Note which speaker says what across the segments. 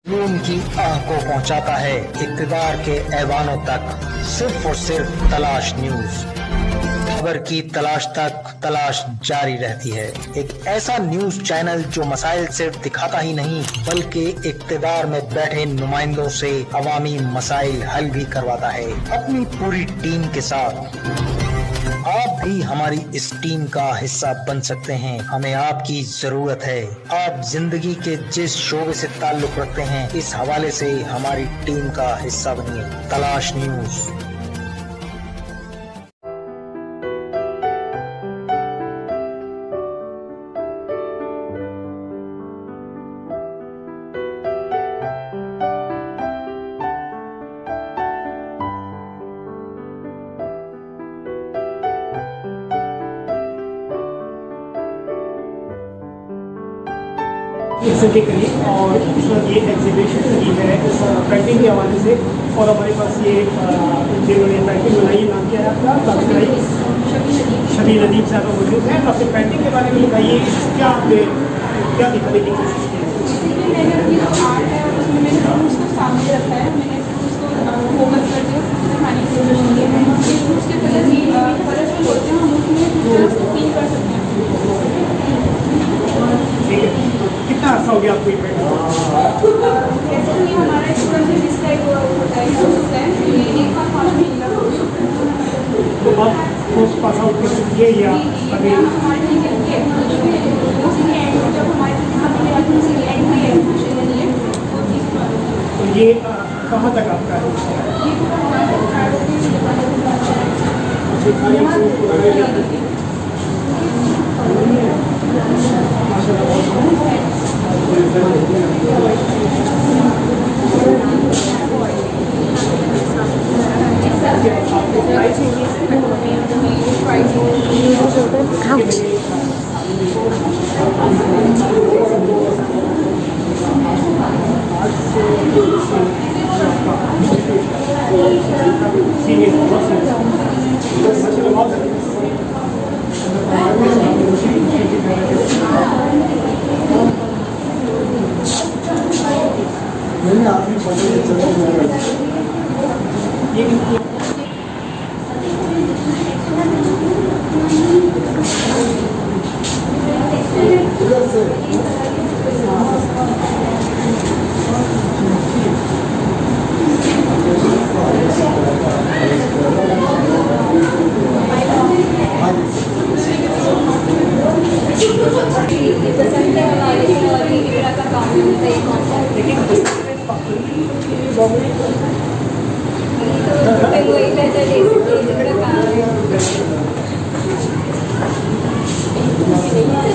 Speaker 1: जुनून की आह को पहुंचाता है इक़्तिदार के ऐवानों तक, सिर्फ और सिर्फ तलाश न्यूज। खबर की तलाश तक तलाश जारी रहती है। एक ऐसा न्यूज चैनल जो मसाइल सिर्फ दिखाता ही नहीं बल्कि इक़्तिदार में बैठे नुमाइंदों से अवामी मसाइल हल भी करवाता है अपनी पूरी टीम के साथ। आप भी हमारी इस टीम का हिस्सा बन सकते हैं। हमें आपकी जरूरत है। आप जिंदगी के जिस शोबे से ताल्लुक रखते हैं, इस हवाले से हमारी टीम का हिस्सा बनिए। तलाश न्यूज।
Speaker 2: के करीब और ये एग्जीबिशन की है इस पेंटिंग के हवाले से। और हमारे पास ये जिन्होंने पेंटिंग बनाई है, नाम क्या है आपका? शबीर नदीम साहब मौजूद हैं। तो अपनी पेंटिंग के बारे में बताइए, क्या आपने क्या दिखाने की कोशिश की है?
Speaker 3: मैंने अपनी जो आर्ट है उसमें मैंने उसको सामने रखा है। मैंने उसको फोकस करके उसको दिखाने की कोशिश की है। उसके कलरफुल होते हैं, हम उसमें फील कर सकते हैं।
Speaker 2: ठीक है, कितना अर्सा हो गया आपको ये पेंटिंग?
Speaker 3: एक्चुअली हमारा स्टूडेंट जिस टाइप होता है ये एक साल 5 महीने का हो गया।
Speaker 2: तो आप पोस्ट पास आउट कर सकती है या अभी?
Speaker 3: हमारे उसी एंड जब हमारे उसी एंड में एडमिशन लेनी है
Speaker 2: तो ये कहाँ तक आपका है?
Speaker 3: ये पूरा हमारा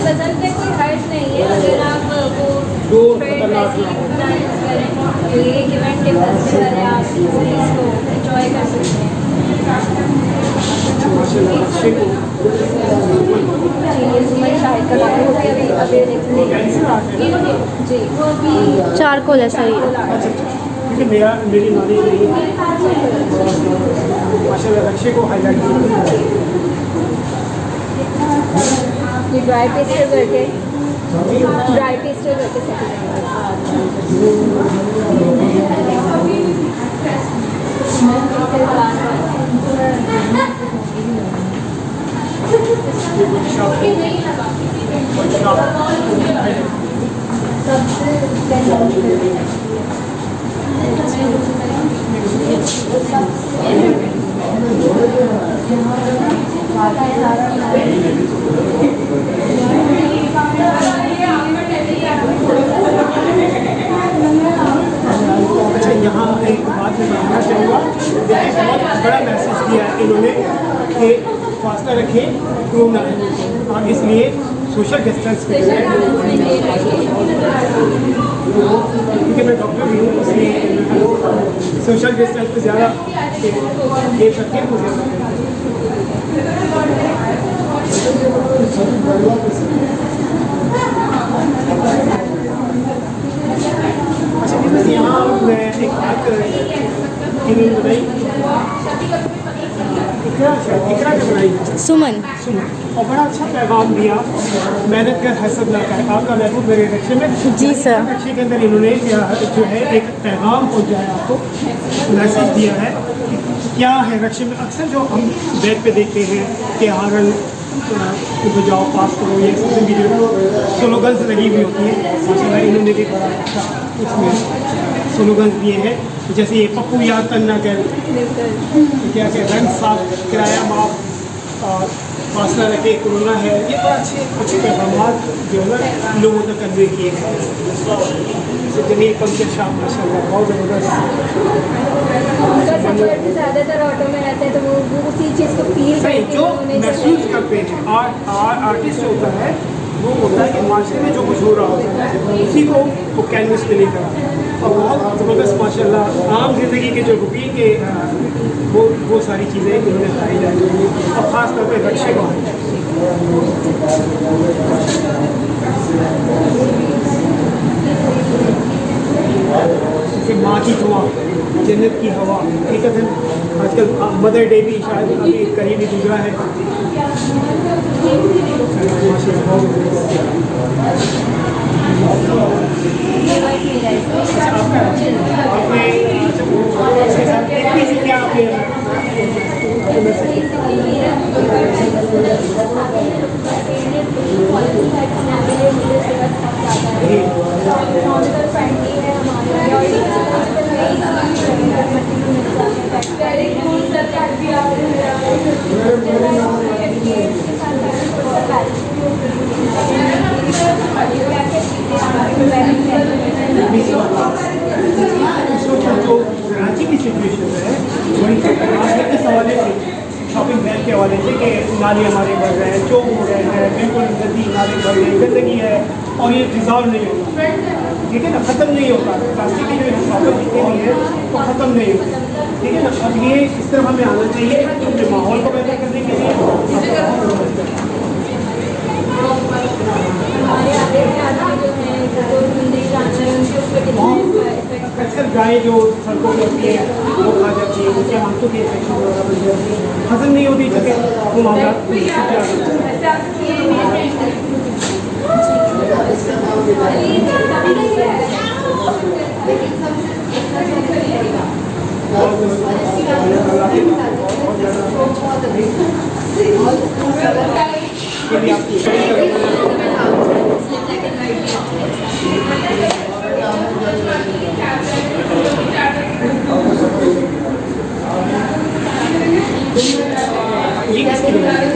Speaker 3: बदल में कोई हर्ज नहीं है अगर आप वो एक इवेंट के फेस्टिवल है, आप इसको एंजॉय कर सकते हैं। जी वो अभी
Speaker 4: चारकोल है सही है।
Speaker 2: क्योंकि मेरी नॉलेज नहीं है, माशाल्लाह नक्शे को हाईलाइट किया।
Speaker 3: ये ड्राई पेस्टर करके
Speaker 2: अच्छा, यहाँ एक बात मैं बताना चाहूँगा, बहुत बड़ा मैसेज दिया है इन्होंने कि फासला रखें, कोरोना है, और इसलिए सोशल डिस्टेंस करें। क्योंकि मैं डॉक्टर भी हूँ, इसलिए सोशल डिस्टेंस पे ज़्यादा एक करके मुझे यहाँ मैं एक बात इन्होंने बताई इकरा के बनाई
Speaker 4: सुमन।
Speaker 2: सुना और बड़ा अच्छा पैगाम दिया, मेहनत कर हसद ना कर। आपका महबूब मेरे नक्शे में
Speaker 4: जी सर।
Speaker 2: नक्शे के अंदर इन्होंने जो है एक पैगाम पहुँचाया, आपको मैसेज दिया है कि क्या है नक्शे में। अक्सर जो हम बैग पे देखते हैं कि हारन बजाओ पास करो, ये सब की जो स्लोगन्स लगी हुई होती है, माशाल्लाह इन्होंने भी बड़ा अच्छा इसमें स्लोगन्स दिए हैं। जैसे ये पप्पू याद करना कर, क्या क्या रंग साफ, किराया माफ और फासला रखे, कोरोना है, ये बड़ा अच्छे पैगाम जो है लोगों तक कन्वे किए हैं। जमीन पंकज शाह माशाल्लाह बहुत ज़बरदस्त।
Speaker 5: उनका सफ़र भी ज़्यादातर ऑटो में रहते हैं, तो वो उसी चीज़ को फील करते हैं,
Speaker 2: जो
Speaker 5: उन्होंने
Speaker 2: महसूस करते हैं। आर्टिस्ट होता है वो होता है कि माशरे में जो कुछ हो रहा होता है उसी को वो कैनवस पे लेकर आता है, और बहुत ज़बरदस्त माशाल्लाह आम ज़िंदगी के जो रूटीन के वो सारी चीज़ें इन्होंने बताई जाएंगी, और ख़ास तौर पर रक्षे को जैसे माँ की दुआ, जन्नत की हवा, हकीकत है आजकल मदर डे भी शायद अभी कहीं भी गुजरा है। जो कराची की सिचुएशन है वही इस हवाले से, शॉपिंग बैग के हवाले से कि नाले हमारे बढ़ रहे हैं, चौक हो रहे हैं, बिल्कुल गंदी नाले बढ़ रहे हैं, गंदगी है और ये रिजॉल्व नहीं होता, ठीक है ना, ख़त्म नहीं होता। प्लास्टिक की जो प्रॉब्लम जितनी भी है वो ख़त्म नहीं होती, ठीक है ना। अब ये इस तरफ हमें आना चाहिए अपने माहौल को बेहतर करने के लिए।
Speaker 5: हमारे आगे के आदमी जो हैं जो हिंदी जानते हैं उनके उस पर कितना
Speaker 2: अक्सर गाय जो सड़कों पर होती है वो खा जाती है, उसके आंखों की इन्फेक्शन वगैरह बन जाती है, हजम नहीं होती, जगह वो मामला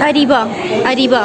Speaker 4: अरीबा। अरीबा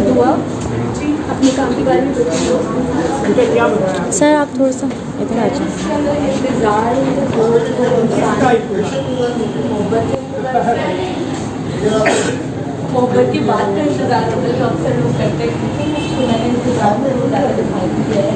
Speaker 5: दुआ अपने काम के बारे में
Speaker 2: क्या बताया
Speaker 4: सर, आप थोड़ा सा इधर आ जाए।
Speaker 5: मोहब्बत की बात का इंतजार होता है, जो अक्सर लोग करते हैं, तो मैंने इंतजार में वो ज़्यादा दिखाई दिया है।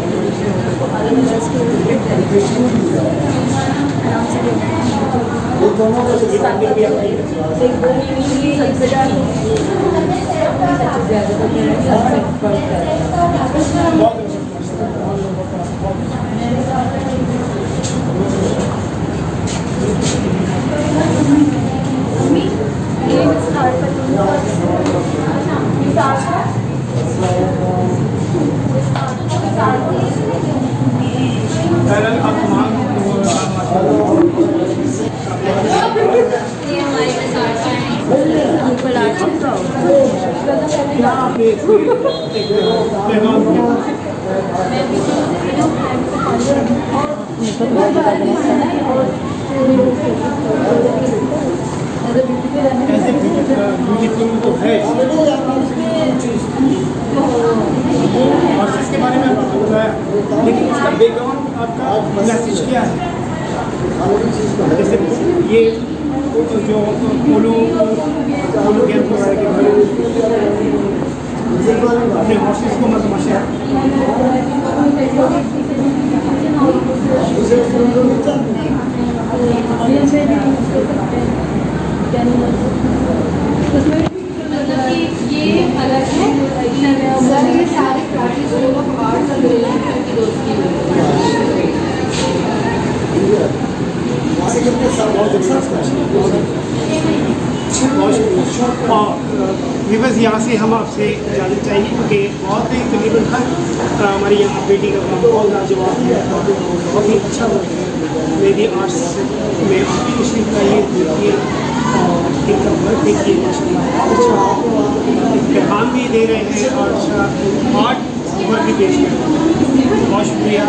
Speaker 2: आपने ब्यूटीफुल तो है और इसके बारे में आपको बताया, लेकिन उसका बैकग्राउंड आपका मैसेज क्या है? जैसे ये जो पोलो गेम हो रहा है कि अपने हॉर्सेस को मत तमाशा
Speaker 5: मतलब कि ये अलग है सर, ये सारे classes of arts and relation की दोस्ती
Speaker 2: विवस यहाँ से हम आपसे जानना चाहिए क्योंकि बहुत ही तकरीबन हर हमारी यहाँ बेटी का बहुत लाजवाब है, बहुत ही अच्छा मेरी आर्ट्स में आपकी तशरीफ का ये देखिए और इनका वर्क देखिए माशाल्लाह अच्छा पैगाम भी दे रहे हैं और अच्छा आर्ट वर्क भी पेश कर रहे हैं। बहुत शुक्रिया।